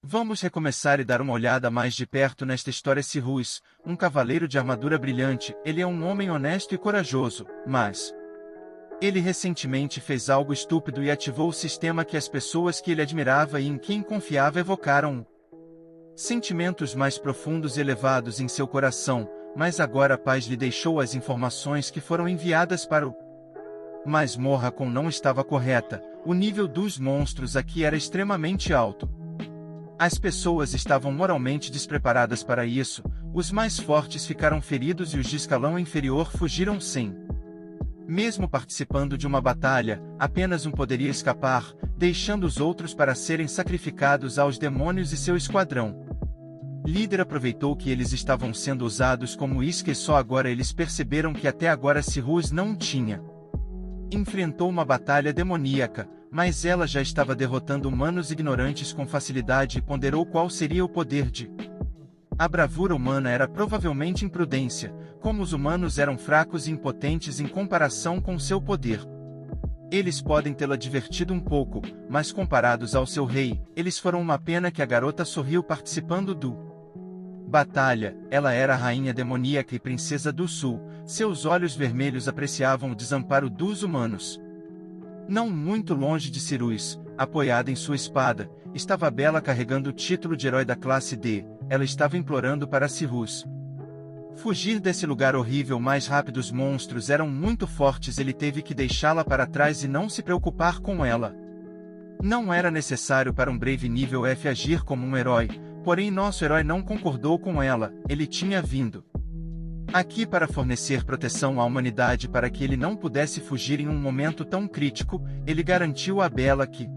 Vamos recomeçar e dar uma olhada mais de perto nesta história. Cyrus, um cavaleiro de armadura brilhante, ele é um homem honesto e corajoso, mas ele recentemente fez algo estúpido e ativou o sistema que as pessoas que ele admirava e em quem confiava evocaram sentimentos mais profundos e elevados em seu coração, mas agora a paz lhe deixou as informações que foram enviadas para o masmorra com não estava correta. O nível dos monstros aqui era extremamente alto. As pessoas estavam moralmente despreparadas para isso, os mais fortes ficaram feridos e os de escalão inferior fugiram sem. Mesmo participando de uma batalha, apenas um poderia escapar, deixando os outros para serem sacrificados aos demônios e seu esquadrão. Líder aproveitou que eles estavam sendo usados como isca e só agora eles perceberam que até agora Cyrus não tinha. Enfrentou uma batalha demoníaca, mas ela já estava derrotando humanos ignorantes com facilidade e ponderou qual seria o poder de. A bravura humana era provavelmente imprudência, como os humanos eram fracos e impotentes em comparação com seu poder. Eles podem tê-la divertido um pouco, mas comparados ao seu rei, eles foram uma pena. Que a garota sorriu participando do batalha. Ela era a rainha demoníaca e princesa do sul, seus olhos vermelhos apreciavam o desamparo dos humanos. Não muito longe de Cyrus, apoiada em sua espada, estava Bella carregando o título de herói da classe D. Ela estava implorando para Cyrus fugir desse lugar horrível mais rápido. Os monstros eram muito fortes, ele teve que deixá-la para trás e não se preocupar com ela. Não era necessário para um Brave nível F agir como um herói, porém nosso herói não concordou com ela. Ele tinha vindo aqui para fornecer proteção à humanidade para que ele não pudesse fugir em um momento tão crítico. Ele garantiu a Bella que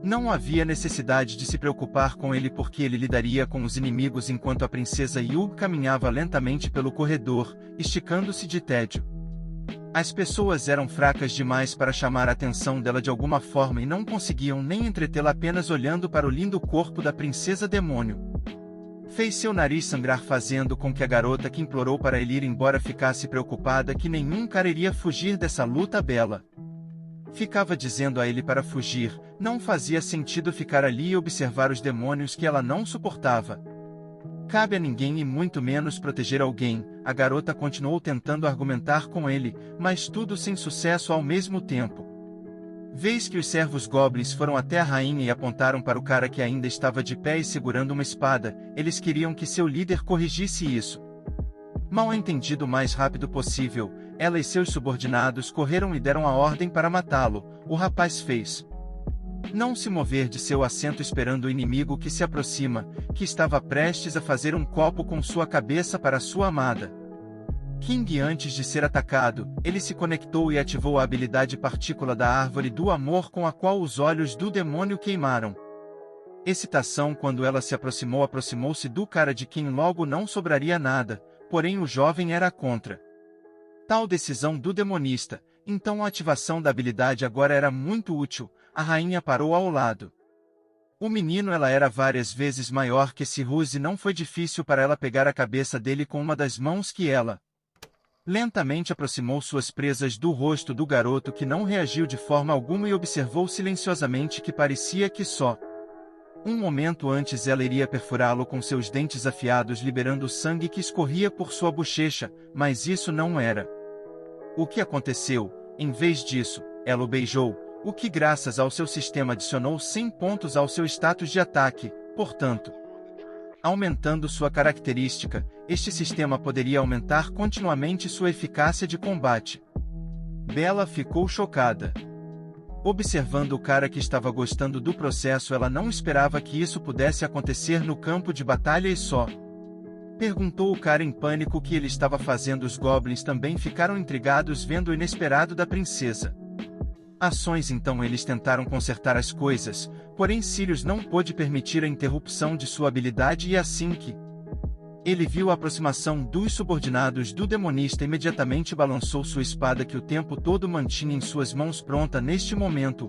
não havia necessidade de se preocupar com ele porque ele lidaria com os inimigos enquanto a princesa Yug caminhava lentamente pelo corredor, esticando-se de tédio. As pessoas eram fracas demais para chamar a atenção dela de alguma forma e não conseguiam nem entretê-la apenas olhando para o lindo corpo da princesa demônio. Fez seu nariz sangrar, fazendo com que a garota que implorou para ele ir embora ficasse preocupada que nenhum cara iria fugir dessa luta. Bella ficava dizendo a ele para fugir, não fazia sentido ficar ali e observar os demônios que ela não suportava. Cabe a ninguém e muito menos proteger alguém. A garota continuou tentando argumentar com ele, mas tudo sem sucesso ao mesmo tempo. Vez que os servos goblins foram até a rainha e apontaram para o cara que ainda estava de pé e segurando uma espada, eles queriam que seu líder corrigisse isso. Mal entendido o mais rápido possível, ela e seus subordinados correram e deram a ordem para matá-lo. O rapaz fez não se mover de seu assento esperando o inimigo que se aproxima, que estava prestes a fazer um copo com sua cabeça para sua amada. King. Antes de ser atacado, ele se conectou e ativou a habilidade partícula da árvore do amor com a qual os olhos do demônio queimaram. Excitação. Quando ela se aproximou, aproximou-se do cara de quem logo não sobraria nada, porém o jovem era contra tal decisão do demonista, então a ativação da habilidade agora era muito útil. A rainha parou ao lado. O menino. Ela era várias vezes maior que Cyrus e não foi difícil para ela pegar a cabeça dele com uma das mãos que ela lentamente aproximou suas presas do rosto do garoto, que não reagiu de forma alguma e observou silenciosamente que parecia que só um momento antes ela iria perfurá-lo com seus dentes afiados, liberando o sangue que escorria por sua bochecha, mas isso não era o que aconteceu. Em vez disso, ela o beijou, o que graças ao seu sistema adicionou 100 pontos ao seu status de ataque, portanto, aumentando sua característica. Este sistema poderia aumentar continuamente sua eficácia de combate. Bella ficou chocada. Observando o cara que estava gostando do processo, ela não esperava que isso pudesse acontecer no campo de batalha e só perguntou o cara em pânico o que ele estava fazendo. Os goblins também ficaram intrigados vendo o inesperado da princesa. Ações. Então eles tentaram consertar as coisas, porém Sirius não pôde permitir a interrupção de sua habilidade e assim que ele viu a aproximação dos subordinados do demonista, imediatamente balançou sua espada que o tempo todo mantinha em suas mãos pronta. Neste momento,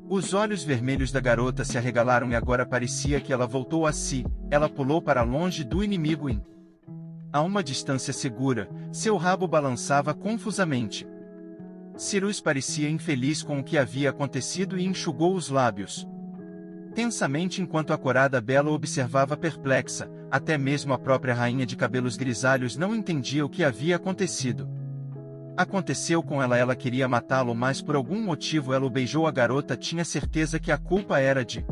os olhos vermelhos da garota se arregalaram e agora parecia que ela voltou a si. Ela pulou para longe do inimigo a uma distância segura, seu rabo balançava confusamente. Cyrus parecia infeliz com o que havia acontecido e enxugou os lábios. tensamente enquanto a corada Bela observava perplexa. Até mesmo a própria rainha de cabelos grisalhos não entendia o que havia acontecido. Aconteceu com ela, ela queria matá-lo, mas por algum motivo ela o beijou. A garota tinha certeza que a culpa era de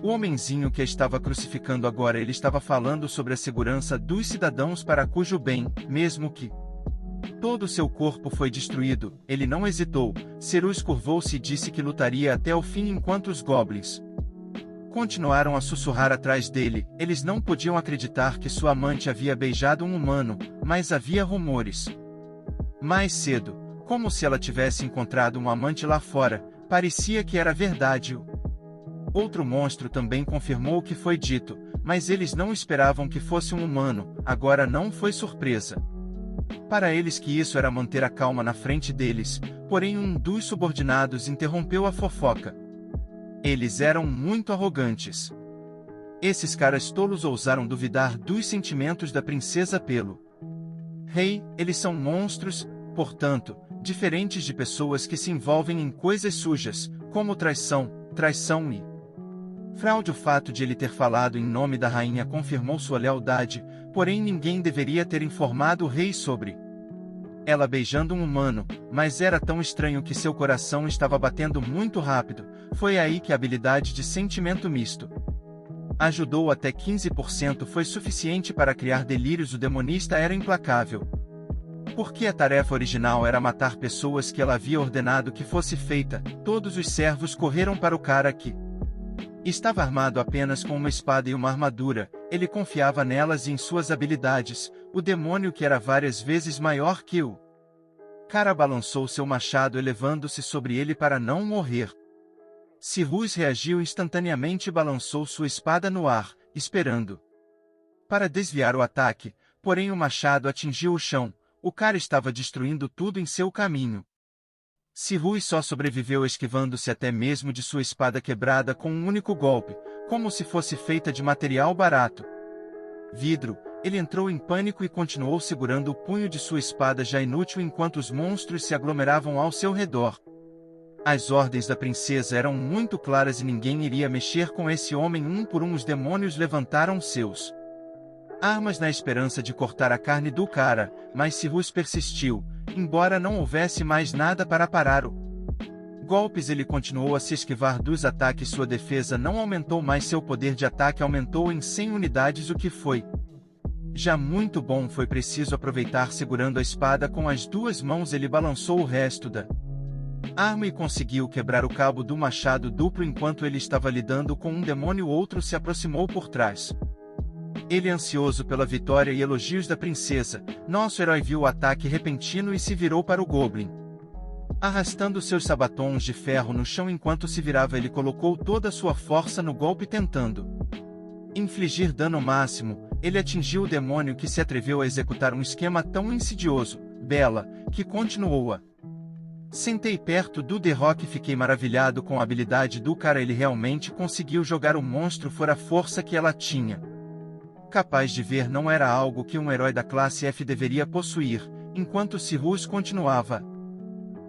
o homenzinho que a estava crucificando. Agora ele estava falando sobre a segurança dos cidadãos para cujo bem, mesmo que todo seu corpo foi destruído, ele não hesitou. Cerus curvou-se e disse que lutaria até o fim enquanto os goblins continuaram a sussurrar atrás dele. Eles não podiam acreditar que sua amante havia beijado um humano, mas havia rumores. Mais cedo, como se ela tivesse encontrado um amante lá fora, parecia que era verdade. Outro monstro também confirmou o que foi dito, mas eles não esperavam que fosse um humano. Agora não foi surpresa para eles que isso era manter a calma na frente deles, porém um dos subordinados interrompeu a fofoca. Eles eram muito arrogantes. Esses caras tolos ousaram duvidar dos sentimentos da princesa pelo rei. Eles são monstros, portanto, diferentes de pessoas que se envolvem em coisas sujas, como traição e fraude. O fato de ele ter falado em nome da rainha confirmou sua lealdade, porém ninguém deveria ter informado o rei sobre ela beijando um humano, mas era tão estranho que seu coração estava batendo muito rápido. Foi aí que a habilidade de sentimento misto ajudou. Até 15% foi suficiente para criar delírios. O demonista era implacável, porque a tarefa original era matar pessoas que ela havia ordenado que fosse feita. Todos os servos correram para o cara que estava armado apenas com uma espada e uma armadura. Ele confiava nelas e em suas habilidades. O demônio, que era várias vezes maior que o cara, balançou seu machado elevando-se sobre ele para não morrer. Cerus reagiu instantaneamente e balançou sua espada no ar, esperando para desviar o ataque, porém o machado atingiu o chão. O cara estava destruindo tudo em seu caminho. Cerus só sobreviveu esquivando-se até mesmo de sua espada quebrada com um único golpe, como se fosse feita de material barato. Vidro. Ele entrou em pânico e continuou segurando o punho de sua espada já inútil enquanto os monstros se aglomeravam ao seu redor. As ordens da princesa eram muito claras e ninguém iria mexer com esse homem. Um por um os demônios levantaram seus armas na esperança de cortar a carne do cara, mas Cerus persistiu. Embora não houvesse mais nada para parar o golpes, ele continuou a se esquivar dos ataques. Sua defesa não aumentou, mas seu poder de ataque aumentou em 100 unidades, o que foi já muito bom. Foi preciso aproveitar. Segurando a espada com as duas mãos, ele balançou o resto da arma e conseguiu quebrar o cabo do machado duplo. Enquanto ele estava lidando com um demônio, outro se aproximou por trás. Ele, ansioso pela vitória e elogios da princesa, nosso herói viu o ataque repentino e se virou para o Goblin. Arrastando seus sabatons de ferro no chão enquanto se virava, ele colocou toda a sua força no golpe tentando infligir dano máximo. Ele atingiu o demônio, que se atreveu a executar um esquema tão insidioso. Bela, que continuou a sentei perto do The Rock. Fiquei maravilhado com a habilidade do cara. Ele realmente conseguiu jogar o monstro fora. A força que ela tinha capaz de ver não era algo que um herói da classe F deveria possuir. Enquanto Cerus continuava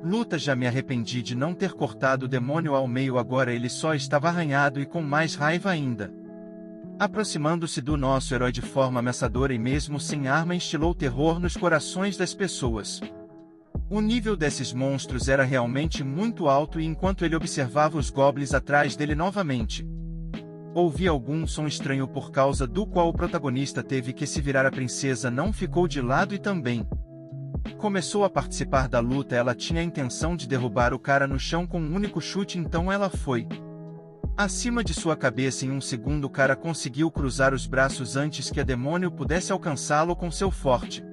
luta, já me arrependi de não ter cortado o demônio ao meio. Agora ele só estava arranhado e com mais raiva ainda. Aproximando-se do nosso herói de forma ameaçadora e mesmo sem arma instilou terror nos corações das pessoas. O nível desses monstros era realmente muito alto e enquanto ele observava os goblins atrás dele novamente, ouvi algum som estranho por causa do qual o protagonista teve que se virar. A princesa não ficou de lado e também começou a participar da luta. Ela tinha a intenção de derrubar o cara no chão com um único chute, então ela foi acima de sua cabeça. Em um segundo o cara conseguiu cruzar os braços antes que a demônio pudesse alcançá-lo com seu forte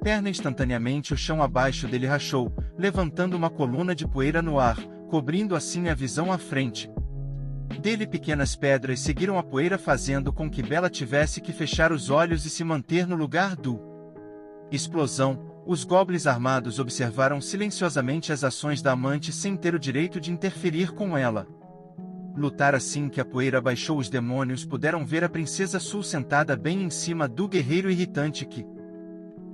perna. Instantaneamente o chão abaixo dele rachou, levantando uma coluna de poeira no ar, cobrindo assim a visão à frente dele. Pequenas pedras seguiram a poeira, fazendo com que Bela tivesse que fechar os olhos e se manter no lugar do explosão. Os goblins armados observaram silenciosamente as ações da amante sem ter o direito de interferir com ela. Lutar assim que a poeira baixou, os demônios puderam ver a princesa Sul sentada bem em cima do guerreiro irritante que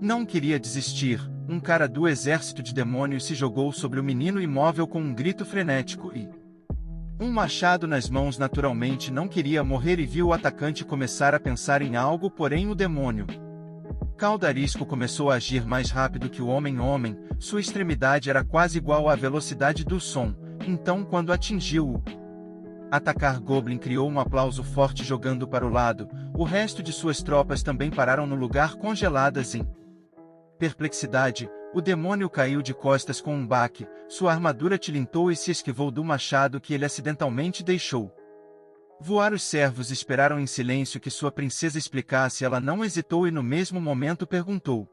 não queria desistir. Um cara do exército de demônios se jogou sobre o menino imóvel com um grito frenético e Um machado nas mãos naturalmente não queria morrer e viu o atacante começar a pensar em algo, porém o demônio Caldarisco começou a agir mais rápido que o homem-homem, sua extremidade era quase igual à velocidade do som, então quando atingiu-o atacar Goblin criou um aplauso forte jogando para o lado, o resto de suas tropas também pararam no lugar congeladas em perplexidade, o demônio caiu de costas com um baque, sua armadura tilintou e se esquivou do machado que ele acidentalmente deixou voar. Os servos esperaram em silêncio que sua princesa explicasse. Ela não hesitou e no mesmo momento perguntou.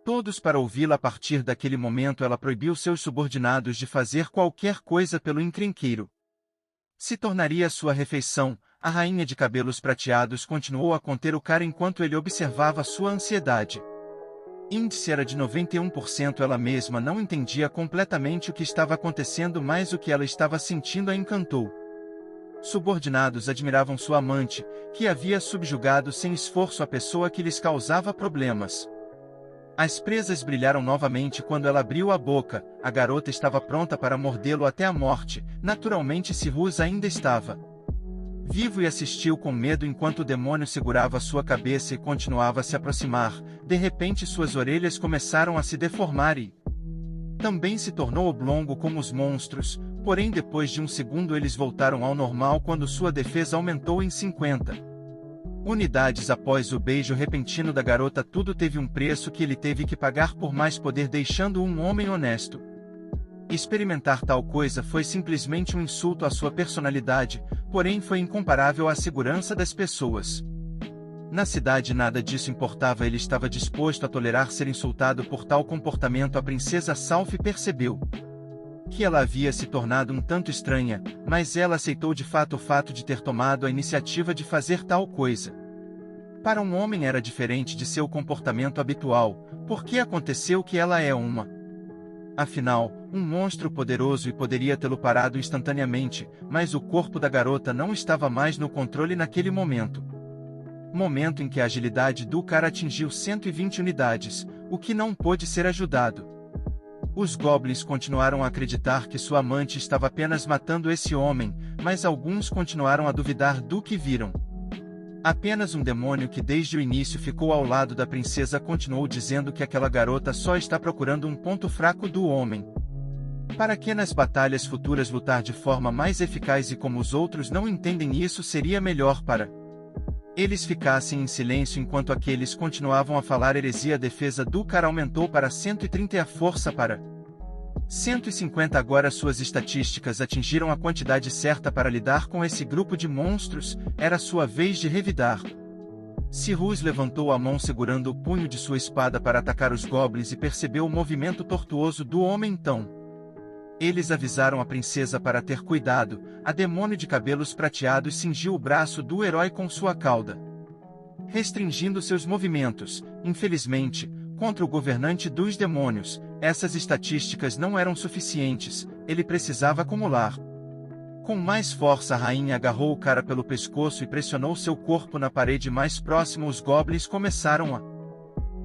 Todos para ouvi-la. A partir daquele momento ela proibiu seus subordinados de fazer qualquer coisa pelo encrenqueiro. Se tornaria sua refeição. A rainha de cabelos prateados continuou a conter o cara enquanto ele observava sua ansiedade. Índice era de 91%. Ela mesma não entendia completamente o que estava acontecendo, mas o que ela estava sentindo a encantou. Subordinados admiravam sua amante, que havia subjugado sem esforço a pessoa que lhes causava problemas. As presas brilharam novamente quando ela abriu a boca. A garota estava pronta para mordê-lo até a morte. Naturalmente Cyrus ainda estava vivo e assistiu com medo enquanto o demônio segurava sua cabeça e continuava a se aproximar. De repente suas orelhas começaram a se deformar e também se tornou oblongo como os monstros, porém depois de um segundo eles voltaram ao normal quando sua defesa aumentou em 50 unidades após o beijo repentino da garota. Tudo teve um preço que ele teve que pagar por mais poder, deixando um homem honesto. Experimentar tal coisa foi simplesmente um insulto à sua personalidade, porém foi incomparável à segurança das pessoas. Na cidade nada disso importava, ele estava disposto a tolerar ser insultado por tal comportamento. A princesa Salf percebeu que ela havia se tornado um tanto estranha, mas ela aceitou de fato o fato de ter tomado a iniciativa de fazer tal coisa. Para um homem era diferente de seu comportamento habitual, porque aconteceu que ela é uma. Afinal, um monstro poderoso e poderia tê-lo parado instantaneamente, mas o corpo da garota não estava mais no controle naquele momento. Momento em que a agilidade do cara atingiu 120 unidades, o que não pôde ser ajudado. Os goblins continuaram a acreditar que sua amante estava apenas matando esse homem, mas alguns continuaram a duvidar do que viram. Apenas um demônio que desde o início ficou ao lado da princesa continuou dizendo que aquela garota só está procurando um ponto fraco do homem. Para que nas batalhas futuras lutar de forma mais eficaz, e como os outros não entendem isso, seria melhor para eles ficassem em silêncio enquanto aqueles continuavam a falar heresia. A defesa do cara aumentou para 130 e a força para 150. Agora suas estatísticas atingiram a quantidade certa para lidar com esse grupo de monstros. Era sua vez de revidar. Cyrus levantou a mão segurando o punho de sua espada para atacar os goblins e percebeu o movimento tortuoso do homem. Então eles avisaram a princesa para ter cuidado. A demônio de cabelos prateados cingiu o braço do herói com sua cauda, restringindo seus movimentos. Infelizmente, contra o governante dos demônios, essas estatísticas não eram suficientes. Ele precisava acumular. Com mais força, a rainha agarrou o cara pelo pescoço e pressionou seu corpo na parede mais próxima. Os goblins começaram a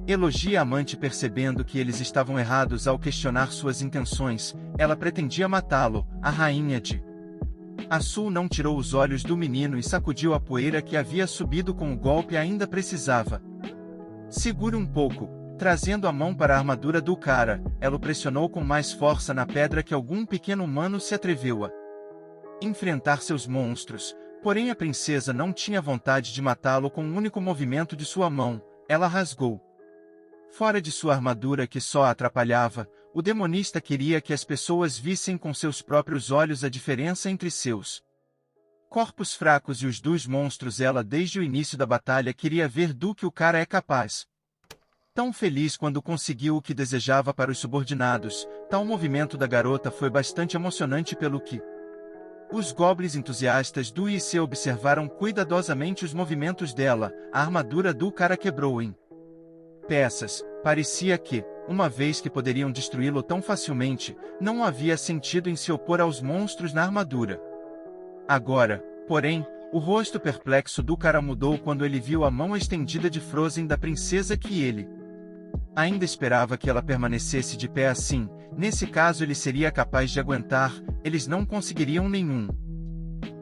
elogiar a amante, percebendo que eles estavam errados ao questionar suas intenções. Ela pretendia matá-lo. A rainha de Azul não tirou os olhos do menino e sacudiu a poeira que havia subido com o golpe. Ainda precisava. Segure um pouco. Trazendo a mão para a armadura do cara, ela o pressionou com mais força na pedra que algum pequeno humano se atreveu a enfrentar seus monstros. Porém a princesa não tinha vontade de matá-lo com um único movimento de sua mão. Ela rasgou fora de sua armadura, que só a atrapalhava. O demonista queria que as pessoas vissem com seus próprios olhos a diferença entre seus corpos fracos e os dos monstros. Ela desde o início da batalha queria ver do que o cara é capaz. Tão feliz quando conseguiu o que desejava para os subordinados. Tal movimento da garota foi bastante emocionante, pelo que os goblins entusiastas do IC observaram cuidadosamente os movimentos dela. A armadura do cara quebrou em peças. Parecia que, uma vez que poderiam destruí-lo tão facilmente, não havia sentido em se opor aos monstros na armadura. Agora, porém, o rosto perplexo do cara mudou quando ele viu a mão estendida de Frozen da princesa, que ele ainda esperava que ela permanecesse de pé assim. Nesse caso ele seria capaz de aguentar. Eles não conseguiriam nenhum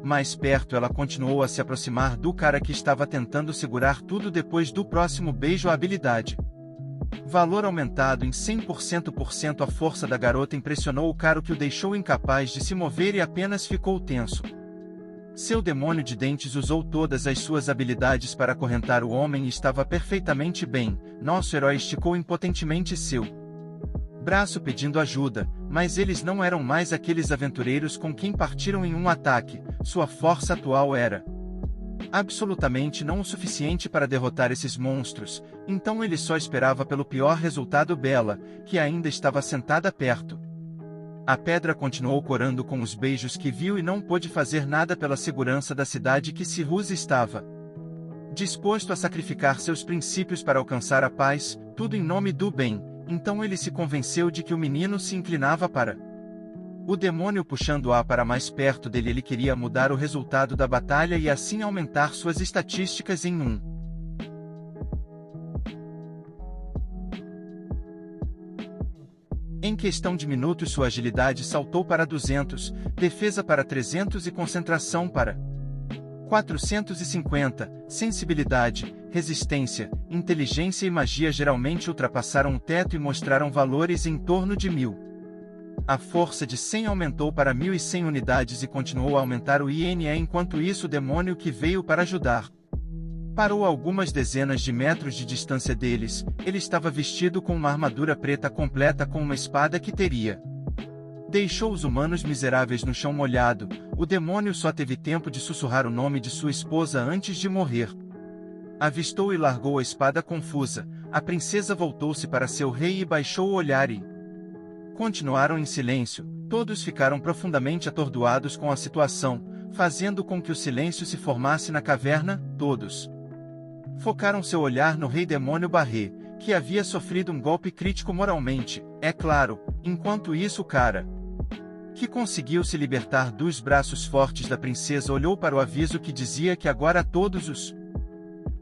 Mais perto ela continuou a se aproximar do cara que estava tentando segurar tudo depois do próximo beijo. A habilidade. Valor aumentado em 100%. A força da garota impressionou o cara, que o deixou incapaz de se mover e apenas ficou tenso. Seu demônio de dentes usou todas as suas habilidades para acorrentar o homem e estava perfeitamente bem. Nosso herói esticou impotentemente seu braço pedindo ajuda, mas eles não eram mais aqueles aventureiros com quem partiram em um ataque. Sua força atual era absolutamente não o suficiente para derrotar esses monstros, então ele só esperava pelo pior resultado. Bella, que ainda estava sentada perto. A pedra continuou corando com os beijos que viu e não pôde fazer nada pela segurança da cidade que Cyrus estava disposto a sacrificar seus princípios para alcançar a paz, tudo em nome do bem. Então ele se convenceu de que o menino se inclinava para o demônio, puxando-a para mais perto dele. Ele queria mudar o resultado da batalha e assim aumentar suas estatísticas em Em questão de minutos sua agilidade saltou para 200, defesa para 300 e concentração para 450, sensibilidade, resistência, inteligência e magia geralmente ultrapassaram o teto e mostraram valores em torno de 1000. A força de 100 aumentou para 1100 unidades e continuou a aumentar o INE. Enquanto isso, o demônio que veio para ajudar parou a algumas dezenas de metros de distância deles. Ele estava vestido com uma armadura preta completa com uma espada que teria deixou os humanos miseráveis no chão molhado. O demônio só teve tempo de sussurrar o nome de sua esposa antes de morrer. Avistou e largou a espada confusa. A princesa voltou-se para seu rei e baixou o olhar e continuaram em silêncio. Todos ficaram profundamente atordoados com a situação, fazendo com que o silêncio se formasse na caverna. Todos focaram seu olhar no rei demônio Barré, que havia sofrido um golpe crítico moralmente, é claro. Enquanto isso, o cara que conseguiu se libertar dos braços fortes da princesa olhou para o aviso que dizia que agora todos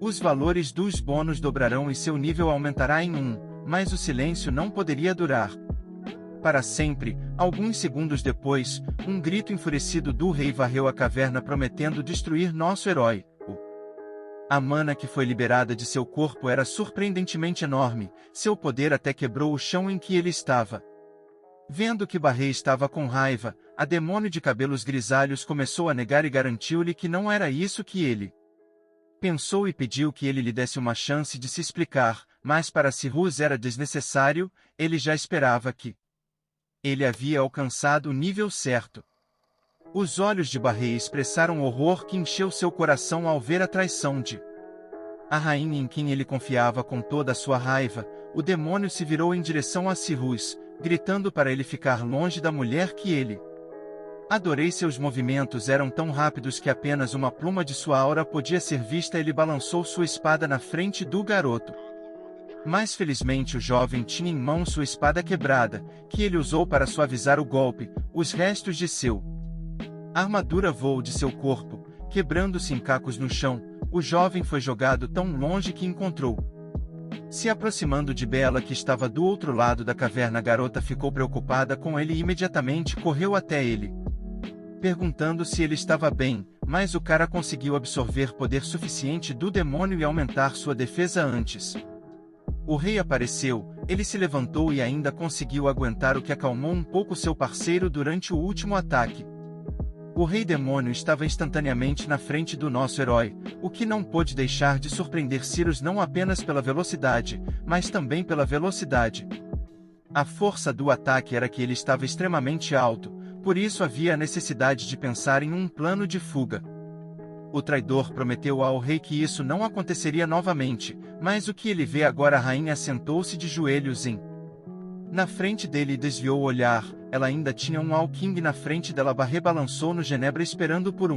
os valores dos bônus dobrarão e seu nível aumentará em 1, mas o silêncio não poderia durar para sempre. Alguns segundos depois, um grito enfurecido do rei varreu a caverna, prometendo destruir nosso herói. A mana que foi liberada de seu corpo era surpreendentemente enorme, seu poder até quebrou o chão em que ele estava. Vendo que Barré estava com raiva, a demônio de cabelos grisalhos começou a negar e garantiu-lhe que não era isso que ele pensou e pediu que ele lhe desse uma chance de se explicar, mas para Cyrus era desnecessário. Ele já esperava que ele havia alcançado o nível certo. Os olhos de Barré expressaram horror que encheu seu coração ao ver a traição de a rainha em quem ele confiava. Com toda a sua raiva, o demônio se virou em direção a Cyrus, gritando para ele ficar longe da mulher que ele adorei. Seus movimentos eram tão rápidos que apenas uma pluma de sua aura podia ser vista. Ele balançou sua espada na frente do garoto. Mas felizmente o jovem tinha em mão sua espada quebrada, que ele usou para suavizar o golpe. Os restos de seu armadura voou de seu corpo, quebrando-se em cacos no chão. O jovem foi jogado tão longe que encontrou se aproximando de Bella, que estava do outro lado da caverna. A garota ficou preocupada com ele e imediatamente correu até ele, perguntando se ele estava bem, mas o cara conseguiu absorver poder suficiente do demônio e aumentar sua defesa antes. O rei apareceu, ele se levantou e ainda conseguiu aguentar, o que acalmou um pouco seu parceiro durante o último ataque. O rei demônio estava instantaneamente na frente do nosso herói, o que não pôde deixar de surpreender Cyrus, não apenas pela velocidade, mas também pela velocidade. A força do ataque era que ele estava extremamente alto, por isso havia a necessidade de pensar em um plano de fuga. O traidor prometeu ao rei que isso não aconteceria novamente, mas o que ele vê agora? A rainha sentou-se de joelhos na frente dele e desviou o olhar. Ela ainda tinha um All-King na frente dela. Barré balançou no Genebra esperando por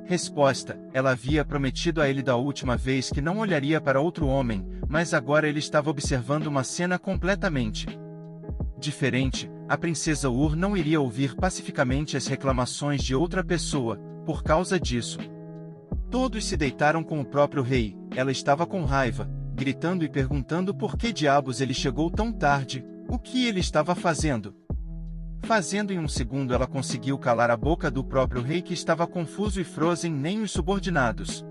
resposta. Ela havia prometido a ele da última vez que não olharia para outro homem, mas agora ele estava observando uma cena completamente diferente. A princesa Ur não iria ouvir pacificamente as reclamações de outra pessoa. Por causa disso, todos se deitaram com o próprio rei. Ela estava com raiva, gritando e perguntando por que diabos ele chegou tão tarde, o que ele estava fazendo Fazendo em um segundo ela conseguiu calar a boca do próprio rei que estava confuso e Frozen nem os subordinados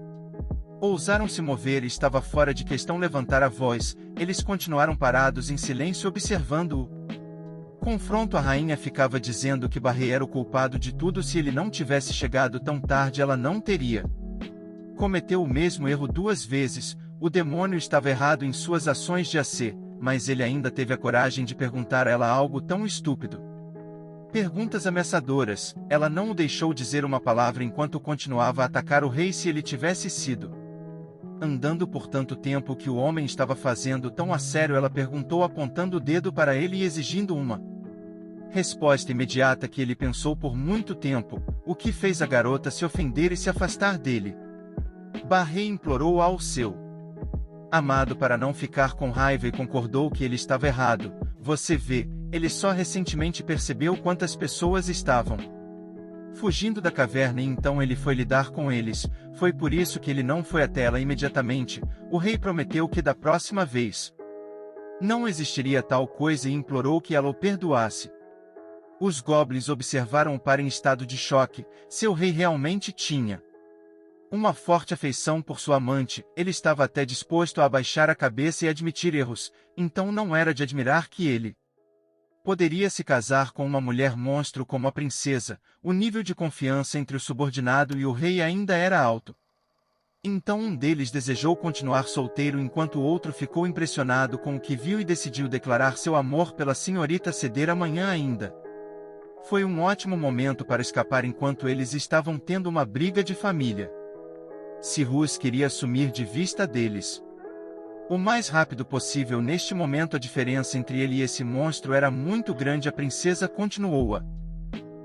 ousaram se mover e estava fora de questão levantar a voz, eles continuaram parados em silêncio observando-o. Confronto. A rainha ficava dizendo que Barré era o culpado de tudo, se ele não tivesse chegado tão tarde ela não teria cometeu o mesmo erro 2 vezes, o demônio estava errado em suas ações de AC, mas ele ainda teve a coragem de perguntar a ela algo tão estúpido. Perguntas ameaçadoras, ela não o deixou dizer uma palavra enquanto continuava a atacar o rei. Se ele tivesse sido andando por tanto tempo, que o homem estava fazendo tão a sério? Ela perguntou apontando o dedo para ele e exigindo uma resposta imediata que ele pensou por muito tempo, o que fez a garota se ofender e se afastar dele. Barré implorou ao seu amado para não ficar com raiva e concordou que ele estava errado. Você vê, ele só recentemente percebeu quantas pessoas estavam fugindo da caverna e então ele foi lidar com eles. Foi por isso que ele não foi até ela imediatamente. O rei prometeu que da próxima vez não existiria tal coisa e implorou que ela o perdoasse. Os goblins observaram o par em estado de choque. Seu rei realmente tinha uma forte afeição por sua amante, ele estava até disposto a abaixar a cabeça e admitir erros, então não era de admirar que ele poderia se casar com uma mulher monstro como a princesa. O nível de confiança entre o subordinado e o rei ainda era alto. Então um deles desejou continuar solteiro enquanto o outro ficou impressionado com o que viu e decidiu declarar seu amor pela senhorita Ceder amanhã ainda. Foi um ótimo momento para escapar enquanto eles estavam tendo uma briga de família. Cyrus queria sumir de vista deles o mais rápido possível. Neste momento a diferença entre ele e esse monstro era muito grande. A princesa continuou-a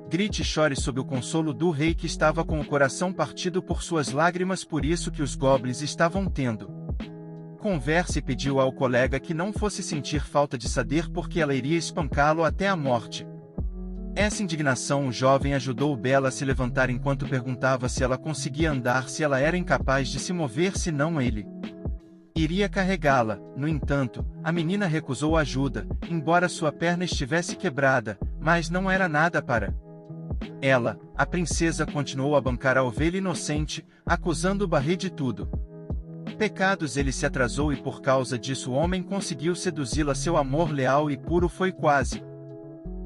grite e chore sob o consolo do rei, que estava com o coração partido por suas lágrimas, por isso que os goblins estavam tendo conversa, e pediu ao colega que não fosse sentir falta de Ceder porque ela iria espancá-lo até a morte. Essa indignação o jovem ajudou Bella a se levantar enquanto perguntava se ela conseguia andar, se ela era incapaz de se mover, se não ele iria carregá-la. No entanto, a menina recusou ajuda, embora sua perna estivesse quebrada, mas não era nada para ela. A princesa continuou a bancar a ovelha inocente, acusando Barré de tudo pecados. Ele se atrasou e por causa disso o homem conseguiu seduzi-la. Seu amor leal e puro foi quase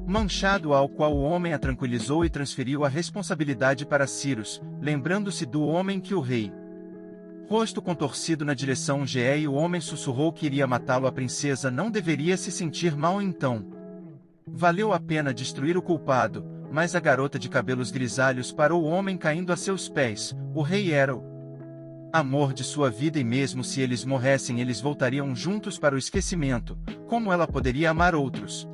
manchado, ao qual o homem a tranquilizou e transferiu a responsabilidade para Cyrus, lembrando-se do homem que o rei rosto contorcido na direção GE, e o homem sussurrou que iria matá-lo. A princesa não deveria se sentir mal então. Valeu a pena destruir o culpado, mas a garota de cabelos grisalhos parou o homem caindo a seus pés. O rei era o amor de sua vida e mesmo se eles morressem eles voltariam juntos para o esquecimento. Como ela poderia amar outros?